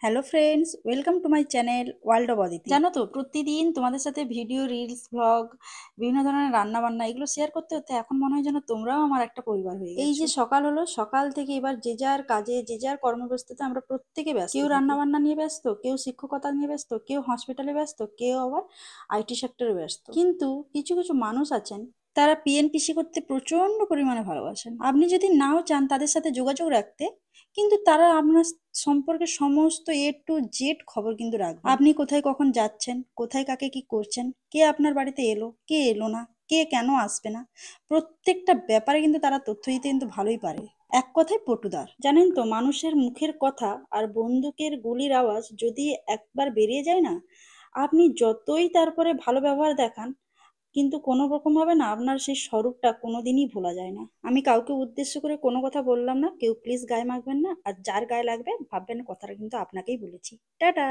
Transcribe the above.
Hello friends, welcome to my channel world of Aditi. জানো তো, প্রতিদিন তোমাদের সাথে ভিডিও, রিলস, ব্লগ, বিভিন্ন ধরনের রান্না বান্না এগুলো শেয়ার করতে করতে এখন মনে হয় যেন তোমরাও আমার একটা পরিবার হয়ে গেছো। এই যে সকাল হলো, সকাল থেকে এবার যে যার কাজে, যে যার কর্মব্যস্ততা আমরা প্রত্যেকে ব্যস্ত। কেউ রান্না বান্না নিয়ে ব্যস্ত, কেউ শিক্ষকতা নিয়ে ব্যস্ত, কেউ হসপিটালে ব্যস্ত, কেউ আবার আইটি সেক্টরে ব্যস্ত। কিন্তু কিছু কিছু মানুষ আছেন, তারা পিএনপিসি করতে প্রচন্ড পরিমাণে ভালোবাসেন। আপনি যদি নাও চান তাদের সাথে যোগাযোগ রাখতে, কিন্তু তারা আপনার সম্পর্কে সমস্ত A to Z খবর কিন্তু রাখবেন। আপনি কোথায় কখন যাচ্ছেন, কোথায় কাকে কি করছেন, কে আপনার বাড়িতে এলো, কে এলো না, কে কেন আসবে না, প্রত্যেকটা ব্যাপারে কিন্তু তারা তথ্য দিতে কিন্তু ভালোই পারে। এক কথায় পটুদার। জানেন তো, মানুষের মুখের কথা আর বন্দুকের গুলির আওয়াজ যদি একবার বেরিয়ে যায় না, আপনি যতই তারপরে ভালো ব্যবহার দেখান, কিন্তু কোনো রকম ভাবে না আপনার সেই স্বরূপটা কোনোদিনই ভোলা যায় না। আমি কাউকে উদ্দেশ্য করে কোনো কথা বললাম না, কেউ প্লিজ গায়ে মাখবেন না, আর যার গায়ে লাগবে ভাববেন কথাটা কিন্তু আপনাকেই বলেছি। টাটা।